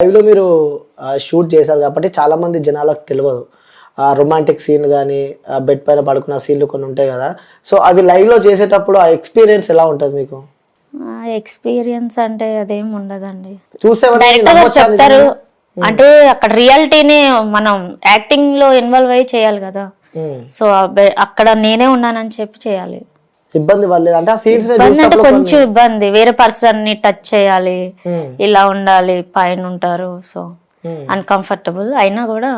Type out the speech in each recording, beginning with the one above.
లైవ్లో మీరు షూట్ చేశారు కాబట్టి చాలా మంది జనాలకు తెలియదు. రొమాంటిక్ సీన్ కానీ బెడ్ పైన పడుకున్న సీన్లు కొన్ని ఉంటాయి కదా. సో అవి లైవ్లో చేసేటప్పుడు ఆ ఎక్స్పీరియన్స్ ఎలా ఉంటుంది మీకు? ఎక్స్పీరియన్స్ అంటే అదేం ఉండదండి. చూసేవాళ్ళు డైరెక్టర్ గారు చెప్తారు అంటే అక్కడ రియాలిటీని మనం యాక్టింగ్ లో ఇన్వాల్వ్ అయ్యి చేయాలి కదా. సో అక్కడ నేనే ఉన్నానని చెప్పి చేయాలి. ఇబ్బంది పడలేదు అంటే ఆ సీన్స్ అంటే కొంచెం ఇబ్బంది, వేరే పర్సన్ ని టచ్ చేయాలి, ఇలా ఉండాలి, పైన ఉంటారు, సో అన్కంఫర్టబుల్ అయినా కూడా.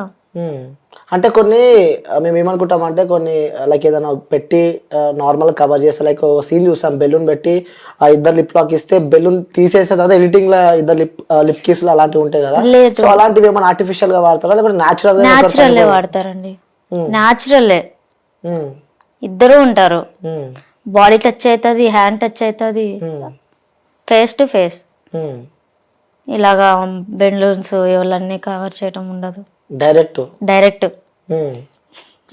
అంటే కొన్ని మేము ఏమనుకుంటాం అంటే కొన్ని లైక్ ఏదైనా పెట్టి నార్మల్ కవర్ చేస్తే లైక్ సీన్ చూస్తాం బెలూన్ పెట్టి ఆ ఇద్దరు లిప్ లాక్ ఇస్తే బెలూన్ తీసేసిన తర్వాత ఎడిటింగ్ లో ఇద్దరు లిప్ కిస్లు అలాంటివి ఉంటాయి కదా. సో అలాంటివి ఏమైనా ఆర్టిఫిషియల్ గా వాడతారా లేకపోతే న్యాచురల్ వాడతారండి? న్యాచురల్లే, ఇద్దరు ఉంటారు. బాడీ టచ్ అవుతుంది, హ్యాండ్ టచ్ అవుతుంది, ఫేస్ టు ఫేస్. ఇలాగా బెలూన్స్ ఇవన్నీ కవర్ చేయడం ఉండదు, డైరెక్ట్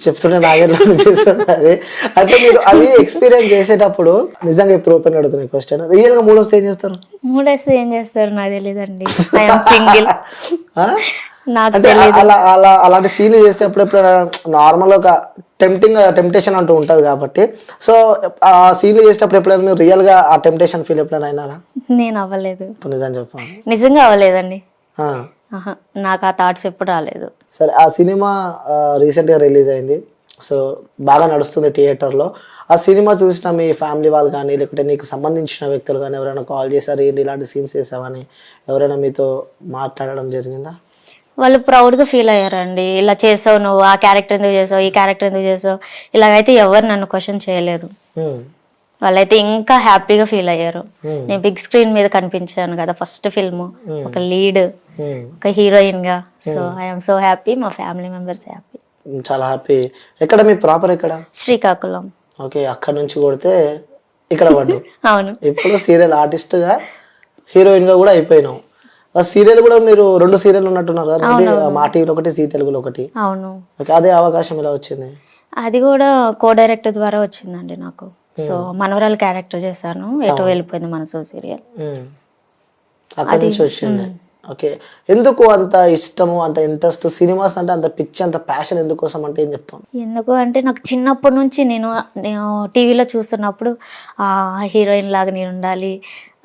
చెప్తుంటే నాగే అనిపిస్తుంది అది. అంటే మీరు అవి ఎక్స్పీరియన్స్ చేసేటప్పుడు నిజంగా ఇప్పుడు ఓపెన్ అడుగుతున్నాయి క్వశ్చన్, రియల్ గా మూడు వస్తే ఏం చేస్తారు? మూడేస్తే ఏం చేస్తారు నాకు తెలియదండి, సింగిల్. అంటే అలాంటి సీన్ చేస్తే ఎప్పుడెప్పుడు నార్మల్ ఒక టెంప్టేషన్ అంటూ ఉంటది కాబట్టి, సో ఆ సీన్ చేసేటప్పుడు ఎప్పుడైనా మీరు రియల్ గా ఆ టెంప్టేషన్ ఫీల్ ఎప్పుడైనా అయినారా? నేను అవ్వలేదు, నిజం చెప్పండి. నిజంగా అవ్వలేదండి, నాకు ఆ థాట్స్ ఎప్పుడు రాలేదు. సరే, ఆ సినిమా రీసెంట్ గా రిలీజ్ అయింది, సో బాగా నడుస్తుంది థియేటర్లో. ఆ సినిమా చూసిన మీ ఫ్యామిలీ వాళ్ళు కానీ లేకుంటే నీకు సంబంధించిన వ్యక్తులు కానీ ఎవరైనా కాల్ చేశారు ఏంటి ఇలాంటి సీన్స్ చేసావని ఎవరైనా మీతో మాట్లాడడం జరిగిందా? వాళ్ళు ప్రౌడ్గా ఫీల్ అయ్యారండి. ఇలా చేసావు నువ్వు, ఆ క్యారెక్టర్ ఎందుకు చేసావు, ఈ క్యారెక్టర్ ఎందుకు చేసావు, ఇలాగైతే ఎవరు నన్ను క్వశ్చన్ చేయలేదు. వాళ్ళైతే ఇంకా హ్యాపీగా ఫీల్ అయ్యారు. నేను బిగ్ స్క్రీన్ మీద కనిపించాను కదా, ఫస్ట్ ఫిల్మ్, ఒక లీడ్, ఒక హీరోయిన్ గా. సో ఐఎమ్ సో హ్యాపీ, మా ఫ్యామిలీ మెంబర్స్ హ్యాపీ, చాలా హ్యాపీ. ఎక్కడ మీ ప్రాపర్ ఎక్కడ? శ్రీకాకుళం. ఓకే, అక్కడ నుంచి కొడితే ఇక్కడ పడ్డు. అవును, ఇప్పుడు సీరియల్ ఆర్టిస్ట్ గా హీరోయిన్ గా కూడా అయిపోయినావు. సీరియల్ కూడా మీరు 2 సీరియల్ ఉన్నట్టున్నారు కదా, మా టీవీలో ఒకటి, జీ తెలుగులో ఒకటి. అవును. ఓకే, అదే అవకాశం ఎలా వచ్చింది? అది కూడా కో డైరెక్టర్ ద్వారా వచ్చిందండి నాకు. సో మనవరాలు క్యారెక్టర్ చేశాను, ఎటో వెళ్ళిపోయింది మనసు సీరియల్, అక్కడ నుంచి వచ్చింది. ఓకే, ఎందుకు అంత ఇష్టము, అంత ఇంట్రెస్ట్ సినిమాస్ అంటే, అంత పిచ్చి, అంత ప్యాషన్ ఎందుకోసం అంటే ఏం చెప్తాం? ఎందుకు అంటే నాకు చిన్నప్పటి నుంచి నేను టీవీలో చూస్తున్నప్పుడు హీరోయిన్ లాగా నేను ఉండాలి,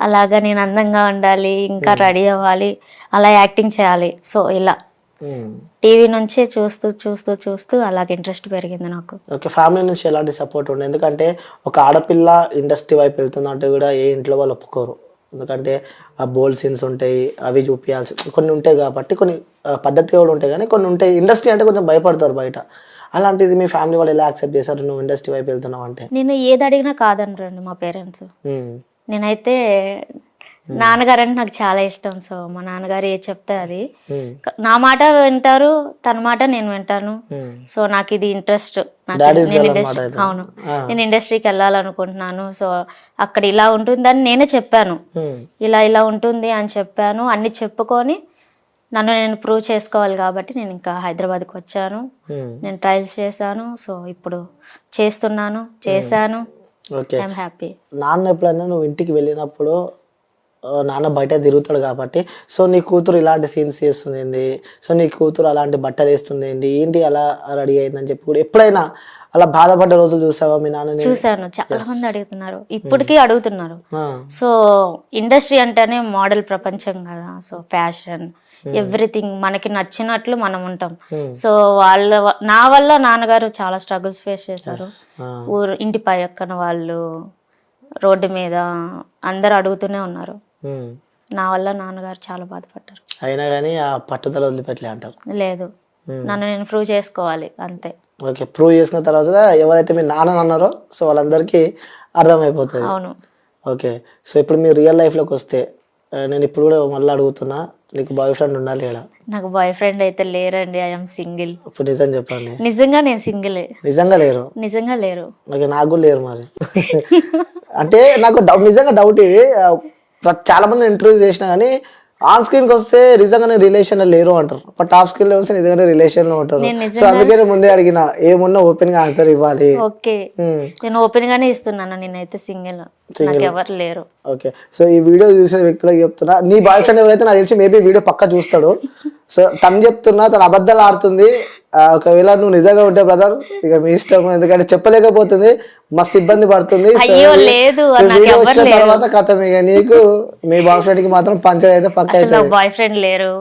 అలాగా నేను అందంగా ఉండాలి, ఇంకా రెడీ అవ్వాలి, అలా యాక్టింగ్ చేయాలి. సో ఇలా టీవీ నుంచే చూస్తూ చూస్తూ చూస్తూ అలాగే ఇంట్రెస్ట్ పెరిగింది నాకు. ఓకే, ఫ్యామిలీ నుంచి ఎలాంటి సపోర్ట్ ఉండే? ఎందుకంటే ఒక ఆడపిల్ల ఇండస్ట్రీ వైపు వెళ్తుందంటే కూడా ఏ ఇంట్లో వాళ్ళు ఒప్పుకోరు, ఎందుకంటే ఆ బోల్డ్ సీన్స్ ఉంటాయి, అవి చూపించాల్సి కొన్ని ఉంటాయి కాబట్టి, కొన్ని పద్ధతి కూడా ఉంటాయి కానీ కొన్ని ఉంటాయి. ఇండస్ట్రీ అంటే కొంచెం భయపడతారు బయట. అలాంటిది మీ ఫ్యామిలీ వాళ్ళు ఎలా యాక్సెప్ట్ చేశారు నువ్వు ఇండస్ట్రీ వైపు వెళ్తున్నావు అంటే? నేను ఏది అడిగినా కాదనరండి మా పేరెంట్స్. నేనైతే నాన్నగారు అంటే నాకు చాలా ఇష్టం. సో మా నాన్నగారు ఏది చెప్తే అది, నా మాట వింటారు, తన మాట నేను వింటాను. సో నాకు ఇది ఇంట్రెస్ట్, నేను ఇండస్ట్రీ, అవును, నేను ఇండస్ట్రీకి వెళ్ళాలనుకుంటున్నాను. సో అక్కడ ఇలా ఉంటుందని నేనే చెప్పాను, ఇలా ఇలా ఉంటుంది అని చెప్పాను. అన్ని చెప్పుకొని నన్ను నేను ప్రూవ్ చేసుకోవాలి కాబట్టి నేను ఇంకా హైదరాబాద్కి వచ్చాను, నేను ట్రైల్స్ చేశాను. సో ఇప్పుడు చేశాను. I'm happy. నాన్న ఎప్పుడైనా నువ్వు ఇంటికి వెళ్ళినప్పుడు నాన్న బయట తిరుగుతాడు కాబట్టి, సో నీ కూతురు ఇలాంటి సీన్స్ చేస్తుంది ఏంది, సో నీ కూతురు అలాంటి బట్టలు వేస్తుంది ఏంటి అలా రెడీ అయిందని చెప్పి కూడా ఎప్పుడైనా అలా బాధపడ్డ రోజులు చూసావా మీ నాన్న? చూసాను, చాలా మంది అడుగుతున్నారు, ఇప్పటికీ అడుగుతున్నారు. సో ఇండస్ట్రీ అంటేనే మోడల్ ప్రపంచం కదా. సో ఫ్యాషన్, ఎవ్రీథింగ్ మనకి నచ్చినట్లు మనం ఉంటాం. సో నా వల్ల నాన్నగారు చాలా స్ట్రగుల్స్ ఫేస్ చేశారు. ఇంటి పక్కన వాళ్ళు, రోడ్డు మీద అందరు అడుగుతూనే ఉన్నారు. నా వల్ల నాన్నగారు చాలా బాధపడ్డారు. అయినా కానీ ఆ పట్టుదల వదిలిపెట్టలే అంటారు? లేదు, నన్ను నేను ప్రూవ్ చేసుకోవాలి అంతే. ఓకే, ప్రూవ్ చేసుకున్న తర్వాత ఎవరైతే మీ నాన్న అన్నారో సో వాళ్ళందరికీ అర్థమైపోతుంది. అవును. ఓకే, సో ఇప్పుడు మీరు రియల్ లైఫ్లోకి వస్తే, నేను ఇప్పుడు కూడా మళ్ళీ అడుగుతున్నా, నీకు బాయ్ ఫ్రెండ్ ఉండాలి కదా? నాకు బాయ్ ఫ్రెండ్ అయితే లేరండి, ఐఎమ్ సింగిల్. ఇప్పుడు నిజం చెప్పండి. నిజంగా నేను సింగిలే. నిజంగా లేరు? నిజంగా లేరు. ఓకే, నాకు కూడా లేరు మరి. అంటే నాకు నిజంగా డౌట్ ఇది, చాలా మంది ఇంటర్వ్యూ చేసినా కానీ ఆన్ స్క్రీన్ కి వస్తే నిజంగానే రిలేషన్ లో లేరు అంటారు, బట్ ఆఫ్ స్క్రీన్ లో వస్తే నిజంగానే రిలేషన్ లో ఉంటారు. నేను సో అందుకే నేను ముందే అడిగిన ఏమున్నా ఓపెన్ గా ఆన్సర్ ఇవ్వాలి. ఓకే, నేను ఓపెన్ గానే ఇస్తున్నాను, నేనైతే సింగిల్, నాకు ఎవరు లేరు. ఓకే, సో ఈ వీడియో చూసే వ్యక్తులకు చెప్తున్నా, నీ బాయ్ ఫ్రెండ్ ఎవరైతే నాకు తెలిసి మేబీ వీడియో పక్కా చూస్తాడు. సో తను చెప్తున్నా, తను అబద్ధాలు ఆడుతుంది. ఒకవేళ నువ్వు నిజంగా ఉంటే బ్రదర్ ఇక మీ ఇష్టం, ఎందుకంటే చెప్పలేకపోతుంది, మస్తు ఇబ్బంది పడుతుంది. అయ్యో లేదు, వీడియో వచ్చిన తర్వాత కథ ఇక నీకు మీ బాయ్ ఫ్రెండ్ కి మాత్రం పంచాయతీ అయితే పక్క అయితే. బాయ్ ఫ్రెండ్ లేరు,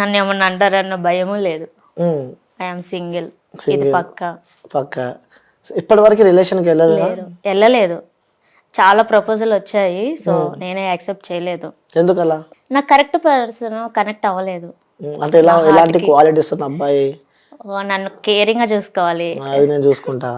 నన్ను ఏమన్నా అంటారన్న భయము లేదు. ఐఎమ్ సింగిల్, ఇది పక్క. ఇప్పటి వరకు రిలేషన్ కి వెళ్ళలేదు. చాలా ప్రపోజల్ వచ్చాయి, సో నేనే యాక్సెప్ట్ చేయలేదు. ఎందుకలా? నాకు కరెక్ట్ పర్సన్ కనెక్ట్ అవ్వలేదు. అంటే ఎలాంటి క్వాలిటీస్ ఉన్న అబ్బాయి? నన్ను కేరింగ్ గా చూసుకోవాలి, అది నేను చూసుకుంటా.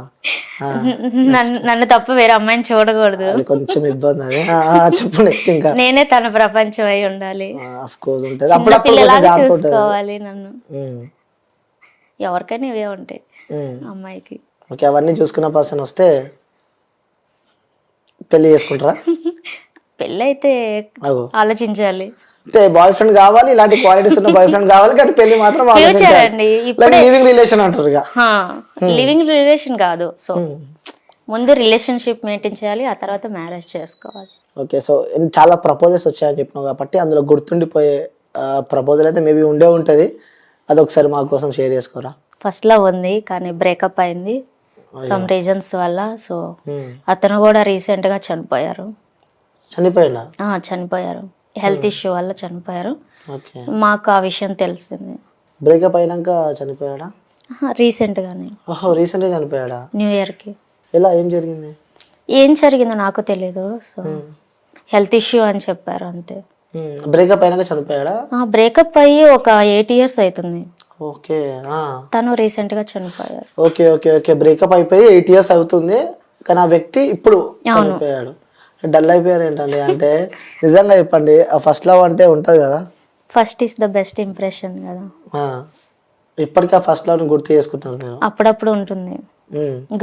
నన్ను తప్ప వేరే అమ్మాయిని చూడకూడదు, కొంచెం ఇబ్బంది. అది చెప్పు నెక్స్ట్. ఇంకా నేనే తన ప్రపంచం అయి ఉండాలి, ఆఫ్ కోర్స్ ఉంటది, పిల్లలాగా చూసుకోవాలి నన్ను. ఎవరికైనా ఇవే ఉంటాయి అమ్మాయికి. ఓకే, అవన్నీ చూసుకున్న పర్సన్ వస్తే పెళ్లి చేసుకుంటారా? పెళ్ళి అయితే ఆలోచించాలి. అంటే బాయ్ ఫ్రెండ్ కావాలి, ఇలాంటి క్వాలిటీస్ ఉన్న బాయ్ ఫ్రెండ్ కావాలి, కానీ పెళ్లి మాత్రం లివింగ్ రిలేషన్ అంటారు. లివింగ్ రిలేషన్ కాదు, సో ముందు రిలేషన్షిప్ మెయింటైన్ చేయాలి, ఆ తర్వాత మ్యారేజ్ చేసుకోవాలి. ఓకే, సో చాలా ప్రపోజల్స్ వచ్చాయని చెప్పినావు కాబట్టి అందులో గుర్తుండిపోయే ప్రపోజల్ అయితే మేబీ ఉండే ఉంటది, అది ఒకసారి మా కోసం షేర్ చేసుకోరా. ఫస్ట్ లో ఉంది, కానీ బ్రేకప్ అయింది సమ్ రీజన్స్ వల్ల. సో అతను కూడా రీసెంట్ గా చనిపోయారు. చనిపోయారు, హెల్త్ ఇష్యూ వల్ల చనిపోయారు. మాకు ఆ విషయం తెలిసింది. బ్రేకప్ అయినాక చనిపోయాడా? రీసెంట్ గానే. రీసెంట్ గా చనిపోయాడా? న్యూ ఇయర్ కి. ఎలా, ఏం జరిగింది? ఏం జరిగిందో నాకు తెలీదు, సో హెల్త్ ఇష్యూ అని చెప్పారు అంతే. బ్రేకప్ అయినాక చనిపోయాడా? బ్రేకప్ అయ్యి ఒక 8 years అవుతుంది. ఓకే, తను రీసెంట్ గా చనిపోయారు. ఓకే ఓకే ఓకే, బ్రేకప్ అయిపోయి 8 years అవుతుంది, కానీ ఆ వ్యక్తి ఇప్పుడు చనిపోయాడు. డల్ అయిపోయారు ఏంటండి? అంటే నిజంగా చెప్పండి, ఆ ఫస్ట్ లవ్ అంటే ఉంటది కదా, first is the best impression కదా. ఇప్పటికీ ఆ ఫస్ట్ లవ్ ని గుర్తు చేసుకుంటారు మీరు? అప్పుడప్పుడు ఉంటుంది,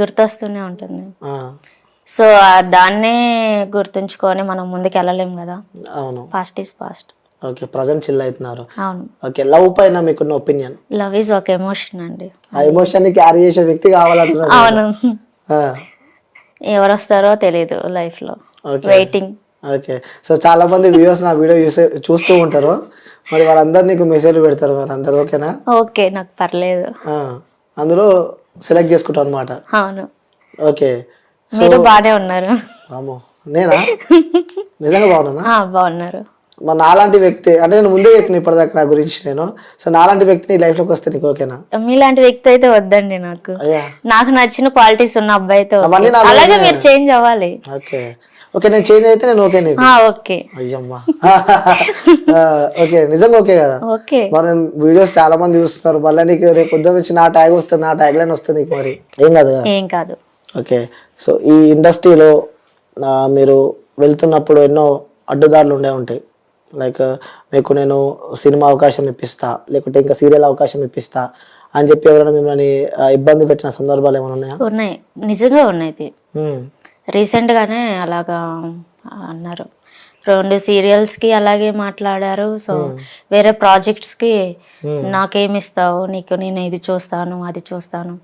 గుర్తొస్తూనే ఉంటుంది. సో దాన్నే గుర్తుంచుకొని మనం ముందుకు వెళ్ళలేం కదా. అవును, past is past. Okay, present chill అవుతున్నారు. అవును. ఓకే, లవ్ పైన మీకున్న ఒపీనియన్? లవ్ ఈజ్ ఒక ఎమోషన్ అండి, ఆ ఎమోషన్ ని క్యారీ చేసే వ్యక్తి కావాలంటున్నారు. అవును, ఎవరు వస్తారో తెలియదు లైఫ్ లో, వెయిటింగ్. ఓకే, సో చాలా మంది వ్యూవర్స్ నా వీడియో చూస్తూ ఉంటారు, మరి వాళ్ళందరూ నీకు మెసేజ్ పెడతారు, మరి అందరు ఓకేనా? ఓకే, నాకు పర్లేదు. అందులో సెలెక్ట్ చేసుకుంటాం అనమాట. అవును. ఓకే, మీరు బాగానే ఉన్నారు. నేనా? నిజంగా బాగున్నా? బాగున్నారు. మరి నాలాంటి వ్యక్తి అంటే నేను ముందే చెప్పిన ఇప్పటిదాకా నా గురించి నేను, సో నాలాంటి వ్యక్తి నీ లైఫ్ లోకి వస్తే నీకు ఓకేనా? మీలాంటి వ్యక్తి అయితే వద్దండి నాకు, నాకు నచ్చిన క్వాలిటీస్ ఉన్న అబ్బాయితో. అలాగే మీరు చేంజ్ అవ్వాలి. ఓకే ఓకే, నేను చేంజ్ అయితే నేను ఓకే నీకు? ఓకే. అయ్యమ్మా, ఓకే, నిజంగా ఓకే కదా? ఓకే. మరి వీడియోస్ చాలా మంది చూస్తున్నారు, మళ్ళీ నీకు రేపు పొద్దున నుంచి నా ట్యాగ్ వస్తుంది, నా ట్యాగ్ లైన్ వస్తుంది నీకు, మరి ఏం కాదు? ఏం కాదు. ఓకే, సో ఈ ఇండస్ట్రీలో మీరు వెళ్తున్నప్పుడు ఎన్నో అడ్డుదారులు ఉండే ఉంటాయి, లైక్ మీకు నేను సినిమా అవకాశం ఇప్పిస్తా, లేకుంటే ఇంకా సీరియల్ అవకాశం ఇప్పిస్తా అని చెప్పి ఎవరైనా మిమ్మల్ని ఇబ్బంది పెట్టిన సందర్భాలు ఏమైనా ఉన్నాయా? ఉన్నాయి, నిజంగా ఉన్నాయి. రీసెంట్ గానే అలాగా అన్నారు, 2 serials కి అలాగే మాట్లాడారు. సో వేరే ప్రాజెక్ట్స్ కి నాకేమిస్తావు, నీకు నేను ఇది చూస్తాను అది చూస్తాను,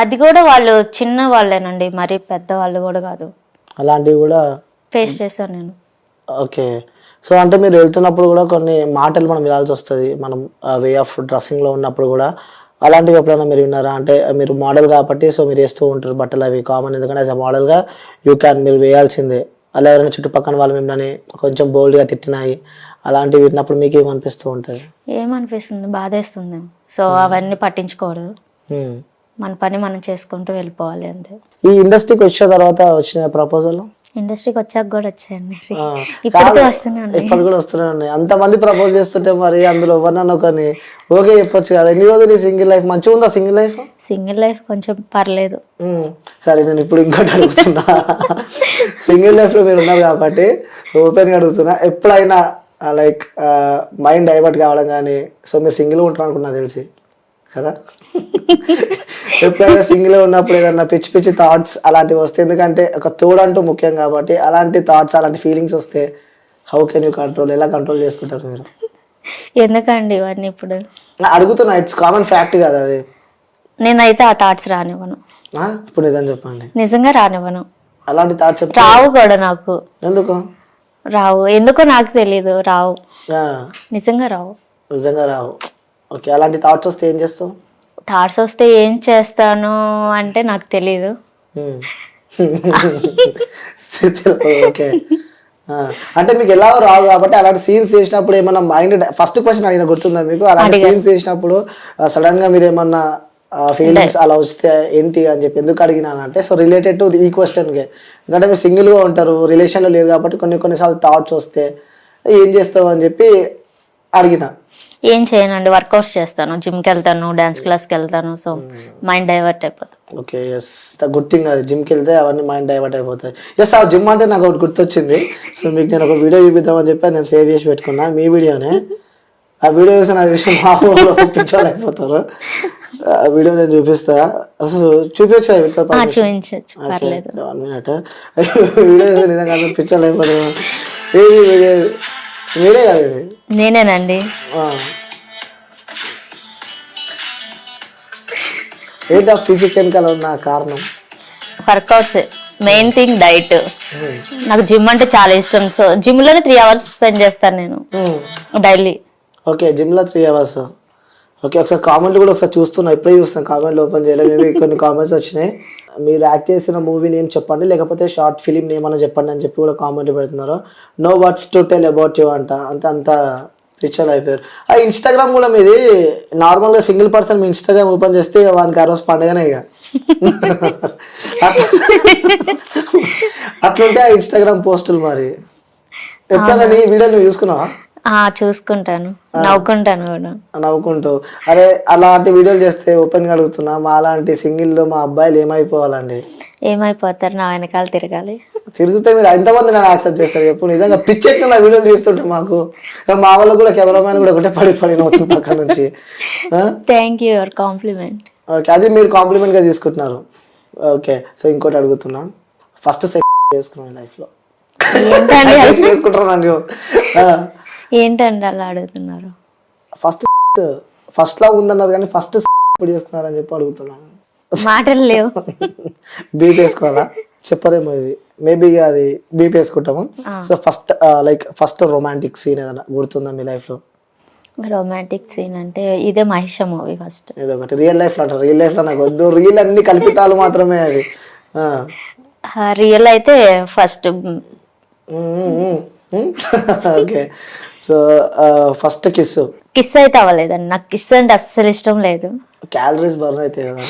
అది కూడా వాళ్ళు చిన్న వాళ్ళేనండి, మరి పెద్ద వాళ్ళు కూడా కాదు. అలాంటివి కూడా ఫేస్ చేశాను నేను. ఓకే, సో అంటే మీరు వెళ్తున్నప్పుడు కూడా కొన్ని మాటలు మనం వినాల్సి వస్తుంది, మనం వే ఆఫ్ డ్రెస్సింగ్ లో ఉన్నప్పుడు కూడా అలాంటివి ఎప్పుడైనా మీరు విన్నారా? అంటే మీరు మోడల్ కాబట్టి సో మీరు వేస్తూ ఉంటారు బట్టలు, అవి కామన్, ఎందుకంటే యాజ్ అ మోడల్గా మీరు వేయాల్సిందే. అలా ఎవరైనా చుట్టుపక్కల వాళ్ళు మిమ్మల్ని కొంచెం బోల్డ్గా తిట్టినాయి, అలాంటివి విన్నప్పుడు మీకు ఏమనిపిస్తూ ఉంటుంది? ఏమనిపిస్తుంది, బాధేస్తుంది. సో అవన్నీ పట్టించుకోరు, మన పని మనం చేసుకుంటూ వెళ్ళిపోవాలి అంతే. ఈ ఇండస్ట్రీకి వచ్చిన తర్వాత వచ్చిన ప్రపోజల్? ఇండస్ట్రీకి వచ్చాక కూడా వచ్చాయండి, ఇప్పటికి కూడా వస్తూనే ఉన్నాయి. అంతమంది ప్రపోజ్ చేస్తుంటే మరి అందులో ఎవరన్నా ఒకరిని ఓకే చెప్పొచ్చు కదా. ఎన్ని రోజులు నీ సింగిల్ లైఫ్ మంచిగా ఉందా? Single life? సింగిల్ లైఫ్ కొంచెం పర్లేదు. సరే, నేను ఇప్పుడు ఇంకోటి అడుగుతున్నా, సింగిల్ లైఫ్ లో మీరు ఉన్నారు కాబట్టి సో ఓపెన్ గా అడుగుతున్నా, ఎప్పుడైనా లైక్ మైండ్ డైవర్ట్ కావడం కానీ, సో మీరు సింగిల్ ఉంటారు అనుకున్నా తెలిసి కదా, ఎప్పుడైనా సింగిల్ ఉన్నప్పుడు ఏదన్నా పిచ్చి పిచ్చి థాట్స్ అలాంటివి వస్తే, ఎందుకంటే ఒక తోడంటూ ముఖ్యం కాబట్టి, అలాంటి థాట్స్ అలాంటి ఫీలింగ్స్ వస్తే హౌ కెన్ యూ కంట్రోల్, ఎలా కంట్రోల్ చేసుకుంటారు మీరు? ఎందుకండి ఇవన్నీ ఇప్పుడు? అడుగుతున్నా, ఇట్స్ కామన్ ఫ్యాక్ట్ కదా అది. నేనైతే ఆ థాట్స్ రానివ్వను. ఇప్పుడు నిజం చెప్పండి, నిజంగా రానివ్వను. అలాంటి థాట్స్ చెప్తే రావు కూడా నాకు. ఎందుకు రావు, ఎందుకో నాకు తెలీదు, రావు. ఆ, నిజంగా రావు. నిజంగా రావు. ఓకే, అలాంటి థాట్స్ వస్తే ఏం చేస్తావు? థాట్స్ వస్తే ఏం చేస్తాను అంటే నాకు తెలీదు. ఓకే, అంటే మీకు ఎలా రావు కాబట్టి అలాంటి సీన్స్ చేసినప్పుడు ఏమన్నా మైండ్, ఫస్ట్ క్వశ్చన్ అడిగిన గుర్తుందా మీకు? అలాంటి సీన్స్ చేసినప్పుడు సడన్ గా మీరు ఏమన్నా ఫీలింగ్స్ అలా వస్తే ఏంటి అని చెప్పి ఎందుకు అడిగినానంటే, సో రిలేటెడ్ టు ఈ క్వశ్చన్కి, ఎందుకంటే మీరు సింగిల్గా ఉంటారు, రిలేషన్లో లేరు కాబట్టి కొన్నిసార్లు థాట్స్ వస్తే ఏం చేస్తావు అని చెప్పి అడిగిన. ఏం చేయనండి, వర్కౌట్స్ చేస్తాను, జిమ్కి వెళ్తాను, డాన్స్ క్లాస్కి వెళ్తాను, సో మైండ్ డైవర్ట్ అయిపోతుంది. Okay, yes, the good thing అది. జిమ్కి వెళ్తే అవన్నీ మైండ్ డైవర్ట్ అయిపోతాయి. ఎస్, ఆ జిమ్ అంటే నాకు ఒకటి గుర్తొచ్చింది. సో మీకు నేను ఒక వీడియో చూపిద్దామని చెప్పి నేను సేవ్ చేసి పెట్టుకున్నా, మీ వీడియోనే. ఆ వీడియో చూసి నా విషయం మా ఊళ్ళో పిచ్చోళ్ళు అయిపోతారు. ఆ వీడియో నేను చూపిస్తా, అసలు చూపించా చూపించచ్చు, పర్లేదు. 1 minute. వీడియో చూసి నిజంగా పిచ్చోళ్ళు అయిపోతారు. ఏది వీడియో? మీరే కదా ఇది? నేనేనండి. ఏంటి ఆ ఫిజిక్ వెనకాల ఉన్న కారణం? Workouts, main thing diet. నాకు జిమ్ అంటే చాలా ఇష్టం, సో జిమ్ లోనే 3 hours స్పెండ్ చేస్తాను నేను డైలీ. ఓకే, జిమ్ లో 3 hours. ఓకే, ఒకసారి కామెంట్లు కూడా ఒకసారి చూస్తున్నా, ఇప్పుడే చూస్తాను, కామెంట్లు ఓపెన్ చేయలేదు. మేబీ కొన్ని కామెంట్స్ వచ్చినాయి. మీరు యాక్ట్ చేసిన మూవీ నేమ్ చెప్పండి, లేకపోతే షార్ట్ ఫిలిం నేమ్ అని చెప్పండి అని చెప్పి కూడా కామెంట్లు పెడుతున్నారు. No words to tell about you అంట. అంత పిక్చర్ అయిపోయారు. ఆ ఇన్స్టాగ్రామ్ కూడా మీది నార్మల్గా సింగిల్ పర్సన్ మీ ఇన్స్టాగ్రామ్ ఓపెన్ చేస్తే వానికి ఆ రోజు పండుగనే ఇక. అట్లుంటే ఆ ఇన్స్టాగ్రామ్ పోస్టులు. మరి ఎప్పుడైనా నీ వీడియో నువ్వు చూసుకున్నావా? చూసుకుంటాను, నవ్వుకుంటాను కూడా. నవ్వుకుంటావు. అరే అలాంటి వీడియోలు చేస్తే ఓపెన్గా అడుగుతున్నా, మా అలాంటి సింగిల్ మా అబ్బాయిలు ఏమైపోవాలండి? ఏమైపోతారు, నా వెనకాల తిరగాలి. తిరిగితే మీరు ఎంతమంది నన్ను యాక్సెప్ట్ చేస్తారు చెప్పు? నిజంగా పిచ్చెక్కి నా వీడియోలు చూస్తుంటే మాకు, మా వాళ్ళు కూడా కెమెరామ్యాన్ కూడా ఒకటే పడి నవ్వుతుంది పక్క నుంచి. Thank you your compliment. Okay, అది మీరు కాంప్లిమెంట్గా తీసుకుంటున్నారు. ఓకే, సో ఇంకోటి అడుగుతున్నా, ఫస్ట్ సెక్స్ చేసుకున్నాను లైఫ్లో చేసుకుంటున్నాను. ఏంటండి అలా అడుగుతున్నారు? ఫస్ట్ లా ఉందన్నారు కానీ ఫస్ట్ ఇప్పుడు చేసుకున్నారు అని చెప్పి అడుగుతున్నాను. మాటలు లేవు. బీప్ వేసుకోవాలా? చెప్పరేమో ఇది, మేబీ అది బీప్ వేసుకుంటాము. సో ఫస్ట్ రొమాంటిక్ సీన్ ఏదైనా గుర్తుందా మీ లైఫ్ లో? రొమాంటిక్ సీన్ అంటే ఇదే మహిష మూవీ ఫస్ట్. ఇదొకటి. రియల్ లైఫ్ లో అంటారు, రియల్ లైఫ్ లో నాకు వద్దు, రియల్ అన్ని కల్పితాలు మాత్రమే అవి. రియల్ అయితే first. Okay, so first kiss అయితే అవ్వలేదండి, నాకు కిస్ అంటే అస్సలు ఇష్టం లేదు. క్యాలరీస్ బర్న్ అయితే కదా.